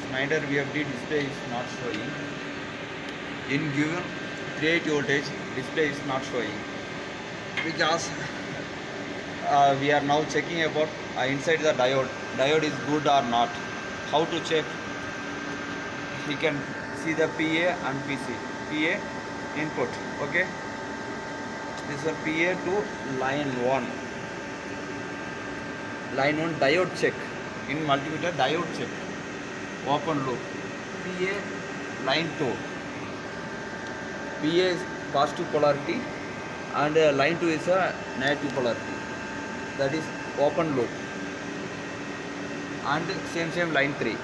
Schneider VFD display is not showing. In given 380 voltage display is not showing because we are now checking about inside the diode is good or not. How to check? You can see the PA and PC. PA input, okay, this is a PA to line 1 diode check. In multimeter diode check, open loop. PA line 2, PA is positive polarity and line 2 is a negative polarity, that is open loop. And same line 3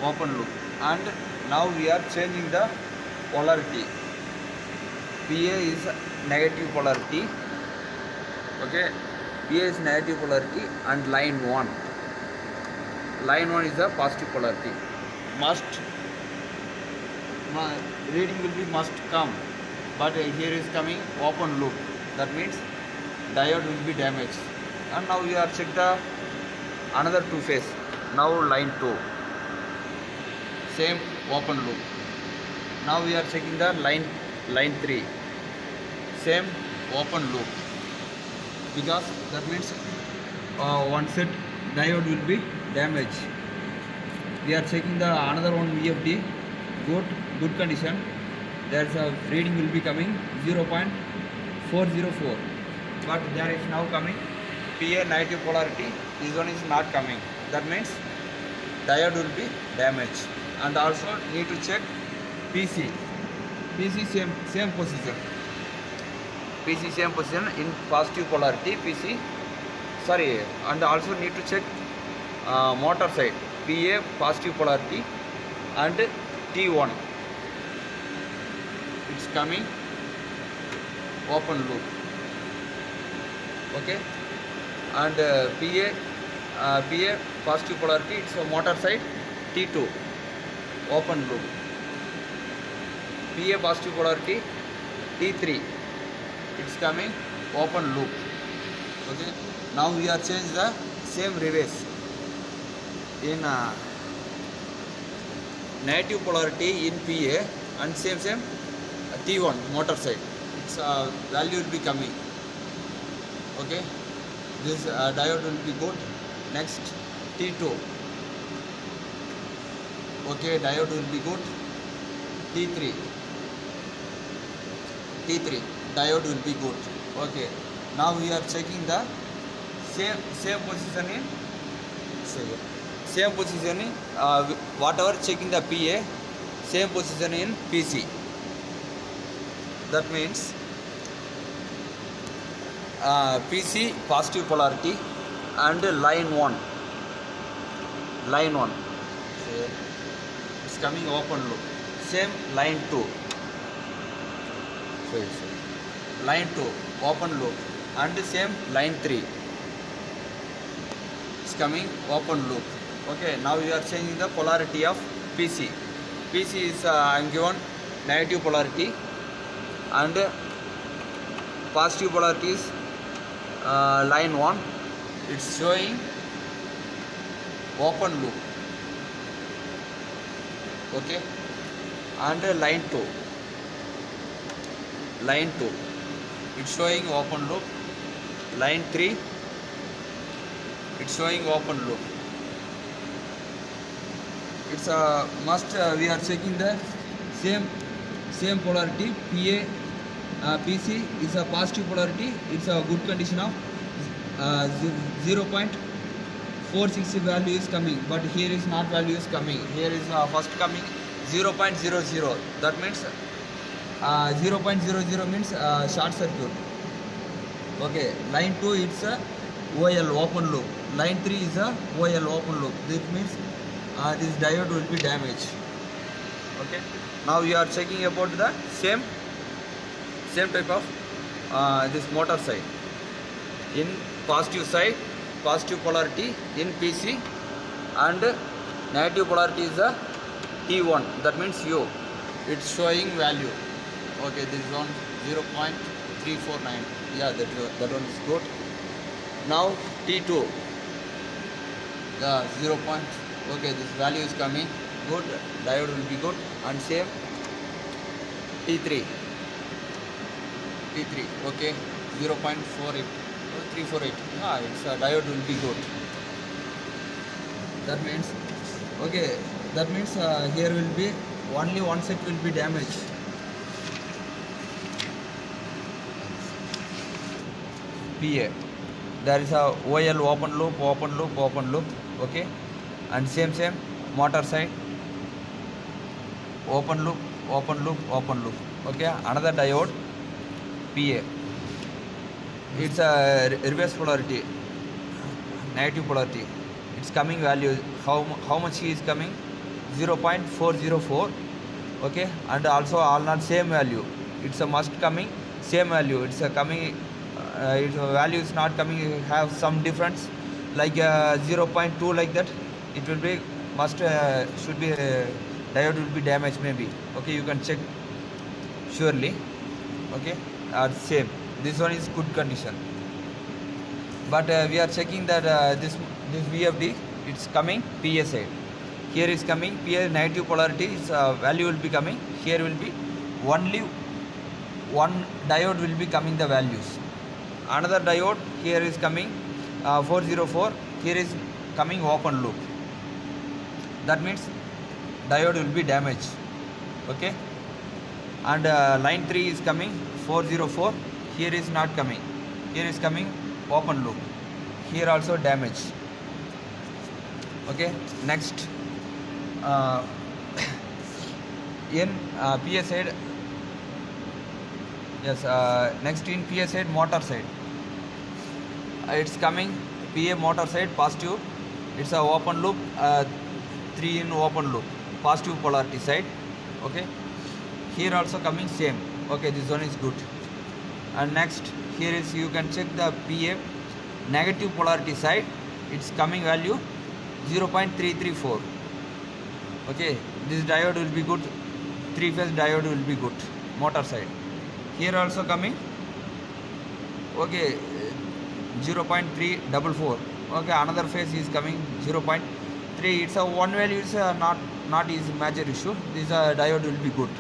open loop. And now we are changing the polarity. PA is negative polarity, okay, PA is negative polarity and line 1 is a positive polarity. Reading will be must come, but here is coming open loop, that means diode will be damaged. And now we are check the another two phase. Now line 2 same open loop. Now we are checking the line 3 same open loop, because that means one set diode will be damaged. We are checking the another one VFD, good condition. There's a reading will be coming 0.404, but there is now coming PA negative polarity. This one is not coming, that means diode will be damaged. And also need to check PC same position. PC same position in positive polarity PC, sorry. And also need to check motor side, PA positive polarity and T1 it's coming open loop, okay. And PA positive polarity, it's a motor side T2 open loop. PA positive polarity T3 it's coming open loop, okay. Now we are change the same reverse in negative polarity in PA and same T1 motor side, its value will be coming, okay. This diode will be good. Next T2, okay, diode will be good. T3 diode will be good, okay. Now we are checking the same position in whatever checking the PA, same position in PC. That means PC positive polarity and line 1 it's coming open loop. Same line 2 open loop and same line 3 it's coming open loop, okay. Now we are changing the polarity of PC. PC is I am given negative polarity and positive polarity is line 1 it's showing open loop, okay. And line 2 it's showing open loop. Line 3 it's showing open loop. It's a must we are checking the same polarity. PC is a positive polarity, it's a good condition of 0.46 value is coming, but here is not value is coming. Here is first coming 0.00, that means 0.00 means short circuit, okay. Line 2 it's a OL open loop. Line 3 is a OL open loop. This means this diode will be damaged, okay. Now we are checking about the same type of this motor side. In positive side, positive polarity in PC and negative polarity is a T1, that means U. It's showing value, okay. This one 0.349, yeah, that one is good. Now T2 the 0 point. Okay, this value is coming good, diode will be good. And same T3, okay, 0.48, 348. It's diode will be good. That means, okay, that means here will be only one set will be damaged. PA, there is a OL open loop, okay, and same motor side open loop, okay. Another diode PA, it's a reverse polarity, negative polarity. It's coming value, how much is coming, 0.404, okay. And also all not same value, it's a must coming same value. It's a coming its value is not coming, have some difference, like 0.2, like that. It will be must should be diode will be damaged maybe, okay. You can check surely, okay. Same, this one is good condition, but we are checking that this VFD, it's coming PA side. Here is coming PA negative polarity, its value will be coming. Here will be only one diode will be coming the values. Another diode here is coming 404, here is coming open loop. That means diode will be damaged, okay. And line 3 is coming 404, here is not coming, here is coming open loop, here also damage, okay. Next in PA side, yes, next in PA side, motor side, it's coming PA motor side positive, it's a open loop, 3 in open loop, positive polarity side, okay. Here also coming same, okay, this one is good. And next here is, you can check the PA negative polarity side, it's coming value 0.334, okay. This diode will be good, 3-phase diode will be good, motor side. Here also coming, okay, 0.344, okay. Another phase is coming 0.3, it's a one value, is not is major issue, this diode will be good.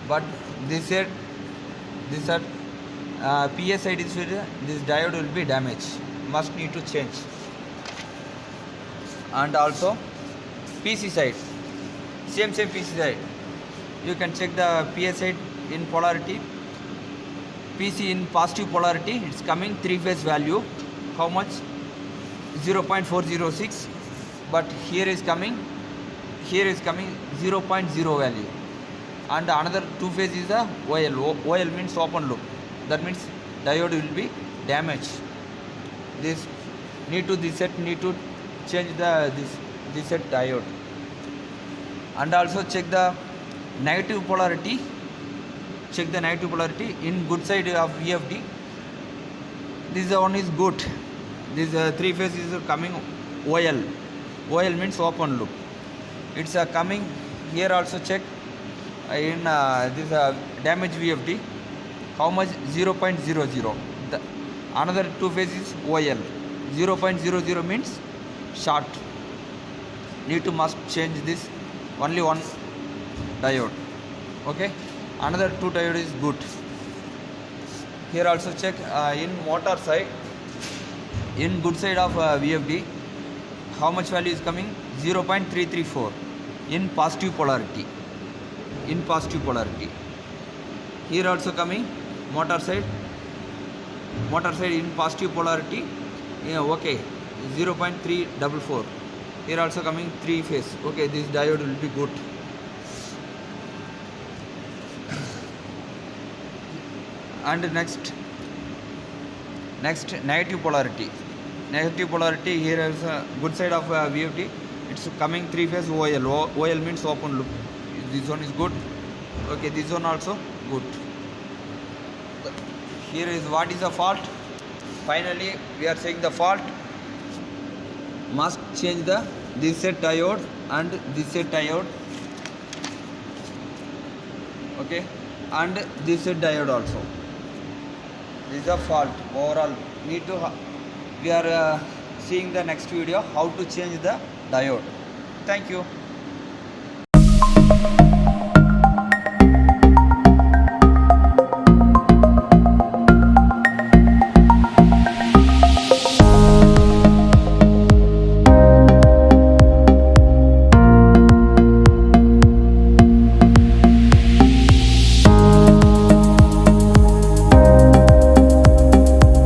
But this side PA side is this diode will be damaged, must need to change. And also PC side, same PC side, you can check the PA side in polarity, PC in positive polarity, it's coming 3-phase value, how much, 0.406, but here is coming 0.0 value. And another 2-phase is a OL means open loop, that means diode will be damaged. This set need to change this set diode. And also check the negative polarity, in good side of VFD, this one is good, this 3-phase is coming OL means open loop, it's coming. Here also check in this damage VFD, how much, 0.00. Another 2-phase is OL, 0.00 means short, need to must change this, only one diode, okay. Another 2 diode is good. Here also check in motor side, in good side of VFD, how much value is coming, 0.334 in positive polarity, Here also coming motor side in positive polarity, yeah, okay, 0.344. Here also coming 3-phase, okay, this diode will be good. And next negative polarity, here is a good side of VFD, it's coming 3-phase OL means open loop, this one is good, okay. This one also good. Here is what is the fault. Finally we are saying the fault, must change this set diode and this set diode, okay, and this set diode also. This is a fault overall, need to we are seeing the next video how to change the diode. Thank you.